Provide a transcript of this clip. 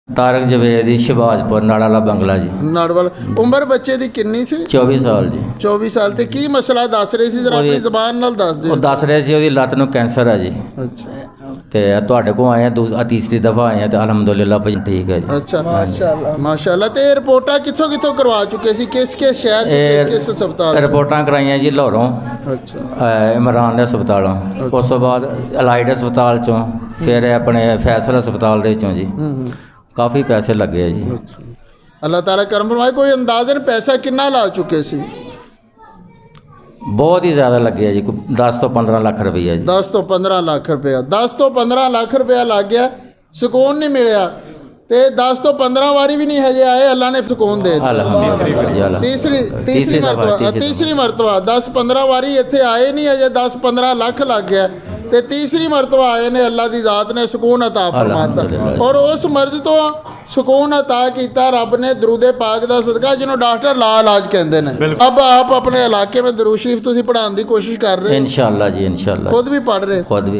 तारक जवेदी शहबाजपुर नाड़ा बंगला जी। नाड़वाल। उम्र बच्चे दी किन्नी सी? 24 साल जी। 24 साल। ते की मसला दस रहे सी, जरा अपनी जबान नाल दस दिओ। ਉਹ ਦੱਸ ਰਹੇ ਸੀ ਉਹਦੀ ਲੱਤ ਨੂੰ ਕੈਂਸਰ ਹੈ ਜੀ अच्छा ਤੇ ਤੁਹਾਡੇ ਕੋਲ ਆਏ ਆ ਤੀਸਰੀ ਦਫਾ ਆਏ ਆ ਤੇ ਅਲਹਮਦੁਲਿਲਾ ਭਾਈ ਠੀਕ ਹੈ ਜੀ। अच्छा माशाल्लाह माशाल्लाह। ते रिपोर्टां कित्थों कित्थों करवा चुके सी? किस किस शहर च किस किस अस्पताल? ਰਿਪੋਰਟਾਂ ਕਰਾਈਆਂ ਜੀ ਲਾਹੌਰੋਂ, अच्छा ਇਮਰਾਨ ਦੇ ਹਸਪਤਾਲੋਂ, ਉਸ ਤੋਂ ਬਾਅਦ ਅਲਾਈਡ ਹਸਪਤਾਲ ਚੋਂ, ਫਿਰ ਆਪਣੇ ਫੈਸਲ ਹਸਪਤਾਲ ਦੇ ਵਿੱਚੋਂ ਜੀ। ਕਾਫੀ ਪੈਸੇ ਲੱਗੇ ਆ ਜੀ। अल्लाह ताला करम फरमाए। कोई अंदाजन पैसा कितना ला चुके सी? ਬਹੁਤ ਹੀ ਜ਼ਿਆਦਾ ਲੱਗੇ ਆ ਜੀ, 10 ਤੋਂ 15 ਲੱਖ ਰੁਪਈਆ ਜੀ। 10 ਤੋਂ 15 ਲੱਖ ਰੁਪਇਆ। 10 ਤੋਂ 15 ਲੱਖ ਰੁਪਇਆ ਲੱਗ ਗਿਆ, ਸਕੂਨ ਨਹੀਂ ਮਿਲਿਆ। ਤੇ 10 ਤੋਂ 15 ਵਾਰੀ ਵੀ ਨਹੀਂ ਹਜੇ ਆਏ, ਅੱਲਾ ਨੇ ਸਕੂਨ ਦੇ ਦਿੱਤਾ। ਤੀਸਰੀ ਮਰਤਬਾ 10-15 ਵਾਰੀ ਇੱਥੇ ਆਏ नहीं हजे, 10-15 ਲੱਖ ਲੱਗ ਗਿਆ ਤੇ ਤੀਸਰੀ ਮਰਤਬਾ ਆਏ ਨੇ। ਅੱਲਾ ਦੀ ਜ਼ਾਤ ਨੇ ਸਕੂਨ ਅਤਾ ਫਰਮਾਤਾ ਔਰ ਉਸ ਮਰਜ਼ ਤੋਂ ਸਕੂਨ अता किया रब ने। दरूदे पाक का सदका जिन्होंने डॉक्टर ला इलाज कहते हैं। अब आप अपने इलाके में दरूद शरीफ तुसीं पढ़ाने की कोशिश कर रहे हो? इंशाअल्लाह जी, इंशाअल्लाह। खुद भी पढ़ रहे? खुद भी।